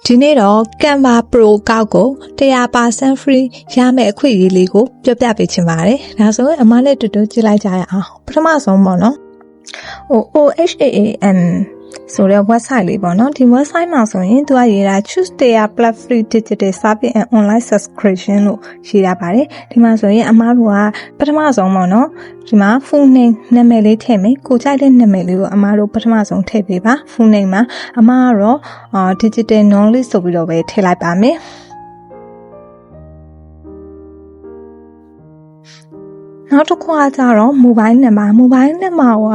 ဒီနေ့တော့ Canva Pro ကောက်ကို 100% free ရမယ့်အခွင့်အရေးလေးကိုပြောပြပေးချင်ပါတယ်။ဒါဆိုရင်အမနဲ့တူတူကြည့်လိုက်ကြရအောင်။ပထမဆုံးပေါ့နော်။ OHAAM ဆိုတဲ့ website လေးပေါ့နော်။ဒီ website မှာဆိုရင်သူကရေးတာ choose their plus free digital service and online subscription လို့ရေးတာပါတယ်။ဒီမှာဆိုရင်အမတို့ကပထမဆုံးပေါ့နော်။ဒီမှာ full name နာမည်လေးထည့်မယ်။ကိုကြိုက်တဲ့နာမည်လေးကိုအမတို့ပထမဆုံးထည့်ပေးပါ။ full name မှာအမကတော့digital knowledge ဆိုပြီးတော့ပဲထည့်လိုက်ပါမယ်။နောက်တစ်ခုကကြတော့ mobile number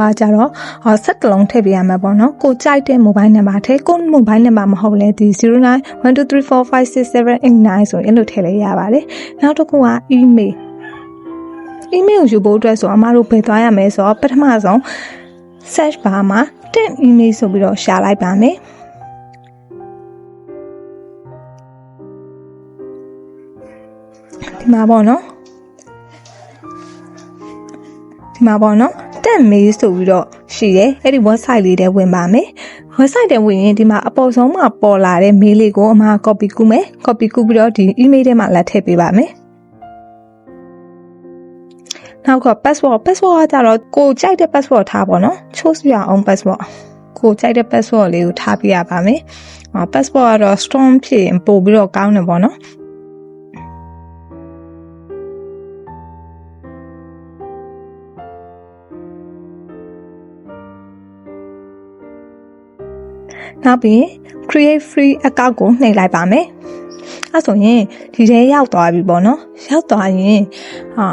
ကကြတော့ဆက်တလုံးထည့်ပေးရမှာပေါ့နော်ကိုကြိုက်တဲ့ mobile number ထည့်ကို mobile number မဟုတ်လဲဒီ0912345678ဆိုရင်လို့ထည့်လိုက်ရပါတယ်နောက်တစ်ခုက email ကိုယူဖို့အတွက်ဆိုအမတို့ဘယ်သွားရမလဲဆိုတော့ပထမဆုံး search bar မှာ temp email ဆိုပြီးတော့ရှာလိုက်ပါမယ်ဒီမှာပေါ့နော်တက်မေးဆိုပြီးတော့ရှိတယ်အဲ့ဒီ website လေးထဲဝင်ပါမယ် website ထဲဝင်ရင်ဒီမှာအပေါ်ဆုံးမှာပေါ်လာတဲ့ mail လေးကိုအမ copy ကူးမယ် copy ကူးပြီးတော့ဒီ email ထဲမှာလက်ထည့်ပေးပါမယ်နောက်က password ကကြတော့ကိုကြိုက်တဲ့ password ထားပါတော့ choose your own password ကိုကြိုက်တဲ့ password လေးကိုထားပြရပါမယ် password ကတော့ strong ဖြစ်ရင်ပို့ပြီးတော့ကောင်းတယ်ပေါ့နော်နောက်ပြီး create free account ကိုနှိပ်လိုက်ပါမယ်အဲဆိုရင်ဒီထဲရောက်သွားပြီပေါ့နော်ရောက်သွားရင်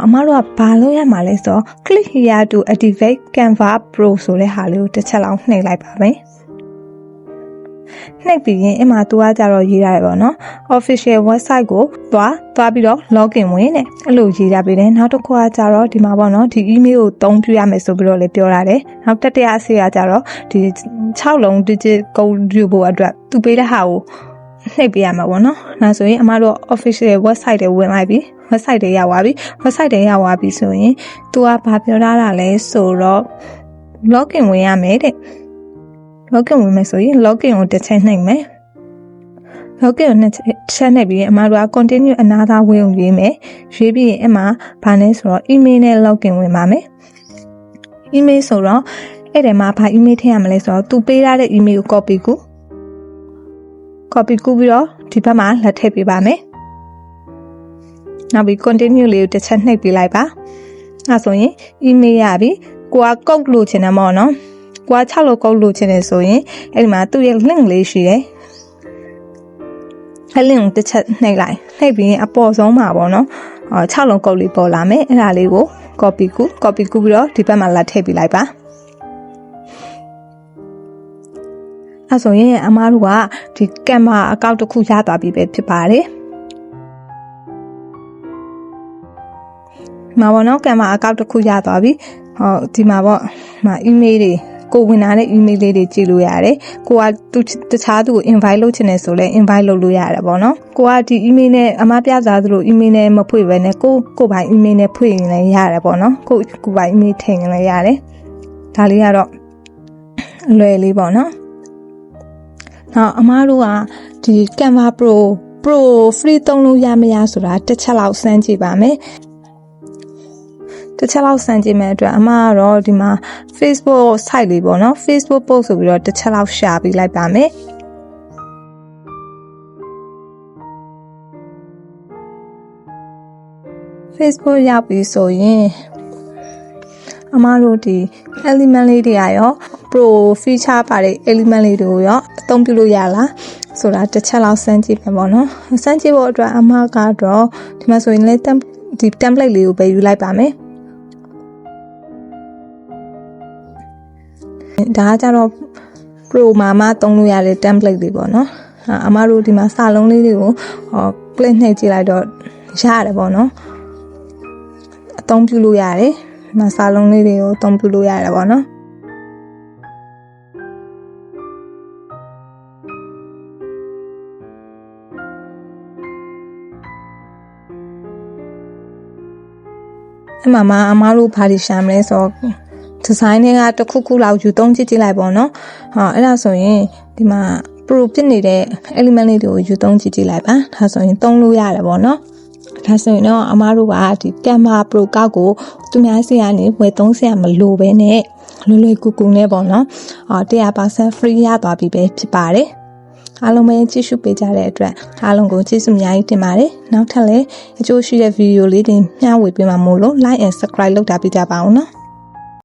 အမတို့ကဘာလုပ်ရမှာလဲဆိုတော့ click here to activate Canva Pro ဆိုတဲ့ဟာလေးကိုတစ်ချက်လောက်နှိပ်လိုက်ပါမယ်နှိပ်ပြီးရင်အမှသူကကြတော့ရေးရတယ်ပေါ့နော် official website ကိုသွားပြီးတော့ login ဝင်တဲ့အဲ့လိုရေးရပေးတယ်နောက်တစ်ခုကကြတော့ဒီမှာပေါ့နော်ဒီ email ကိုသုံးပြရမယ်ဆိုပြီးတော့လည်းပြောရတယ်နောက်တတိယအဆင့်ကကြတော့ဒီ6လုံး digit code ယူဖို့အတွက်သူပေးတဲ့ဟာကိုနှိပ်ပေးရမှာပေါ့နော်ဒါဆိုရင်အမတို့ official website တွေဝင်လိုက်ပြီ website တွေရောက်သွားပြီ website တွေရောက်သွားပြီဆိုရင်သူကဘာပြောထားတာလဲဆိုတော့ login ဝင်ရမယ်တဲ့login ဝင်မယ်ဆိုရင် login ကိုတစ်ချက်နှိပ်မယ် login ကိုတစ်ချက်နှိပ်ပြီးရင်အမတို့က continue another way ကိုရေးမယ်ရွေးပြီးရင်အမဘာလဲဆိုတော့ email နဲ့ login ဝင်ပါမယ် email ဆိုတော့အဲ့ဒီမှာဘာ email ထည့်ရမလဲဆိုတော့သူပေးထားတဲ့ email ကို copy ကူးပြီးတော့ဒီဘက်မှာလက်ထည့်ပေးပါမယ်နောက်ပြီး continue လေးကိုတစ်ချက်နှိပ်ပေးလိုက်ပါအဲဆိုရင် email ရပြီကိုက code လို့ချင်တယ်မော်နော်ကိုက6လို့ code လို့ချင်တယ်ဆိုရင်အဲ့ဒီမှာသူ့ရဲ့ link လေးရှိတယ်အဲ့ link ကိုတစ်ချက်နှိပ်ပြီးရင်အပေါ်ဆုံးမှာပေါ့နော်6လုံး code လေးပေါ်လာမယ်အဲ့ဒါလေးကို copy ကူးပြီးတော့ဒီဘက်မှာလက်ထည့်ပေးလိုက်ပါအဲဆိုရင်အမားတို့ကဒီ Canva account တစ်ခုရသွားပြီပဲဖြစ်ပါတယ်မှာပေါ့နော် Canva account တစ်ခုရသွားပြီဒီမှာပေါ့email တွေကိုဝင်လာတဲ့ email လေးတွေကြည့်လို့ရတယ်ကိုကတခြားသူကို invite လုပ်ချင်တယ်ဆိုလဲ invite လုပ်လို့ရတယ်ပေါ့နော်ကိုကဒီ email နဲ့အမပြစားသလို email နဲ့မဖွင့်ပဲနဲ့ကိုပိုင် email နဲ့ဖွင့်ရင်လည်းရတယ်ပေါ့နော်ကိုပိုင် email ထည့်ရင်လည်းရတယ်ဒါလေးကတော့အလွယ်လေးပေါ့နော်နောက်အမတို့ကဒီ Canva Pro free သုံးလို့ရမရဆိုတာတစ်ချက်လောက်စမ်းကြည့်ပါမယ်တစ်ချက်လောက်စမ်းကြည့်မယ်အတွက်အမကတော့ဒီမှာ Facebook site လေးပေါ့နော် Facebook post ဆိုပြီးတော့တစ်ချက်လောက်ရှာပေးလိုက်ပါမယ်Facebook ရောက်ပြီဆိုရင်အမတို့ဒီ element လေးတွေရော pro feature ပါတဲ့ element လေးတွေကိုရောအသုံးပြုလို့ရလားဆိုတာတစ်ချက်လောက်စမ်းကြည့်မယ်ပေါ့နော်စမ်းကြည့်ဖို့အတွက်အမကတော့ဒီမှာဆိုရင်လည်းဒီ template လေးကိုပဲယူလိုက်ပါမယ်ဒါကကြတော့ pro မှာသုံးလို့ရတဲ့ template လေးပေါ့နော်အမတို့ဒီမှာစာလုံးလေးတွေကိုclick နှိပ်ကြည့်လိုက်တော့ရတယ်ပေါ့နော်အသုံးပြုလို့ရတယ်ဒီမှာစာလုံးလေးတွေကိုအသုံးပြုလို့ရတယ်ပေါ့နော်အမတို့ဘာတွေရှာမလဲဆိုတော့ design တွေကတစ်ခုခုလောက်ယူသုံးကြည့်လိုက်ပေါ့နော်အဲ့ဒါဆိုရင်ဒီမှာ Pro ဖြစ်နေတဲ့ element လေးတွေကိုယူသုံးကြည့်လိုက်ပါဒါဆိုရင်သုံးလို့ရတယ်ပေါ့နော်ဒါဆိုရင်တော့အမားတို့ကဒီ Canva Pro ကောက်ကိုသူများစီကနေဝယ်သုံးစရာမလိုဘဲနဲ့လွယ်ကူကူနဲ့ပေါ့နော်100% free ရသွားပြီပဲဖြစ်ပါတယ်အားလုံးပဲကြည့်ရှုပေးကြတဲ့အတွက်အားလုံးကိုကျေးဇူးအများကြီးတင်ပါတယ်နောက်ထပ်လည်းအကျိုးရှိတဲ့ဗီဒီယိုလေးတွေမျှဝေပေးမှာမို့လို့ like and subscribe လုပ်တာပြကြပါအောင်နော်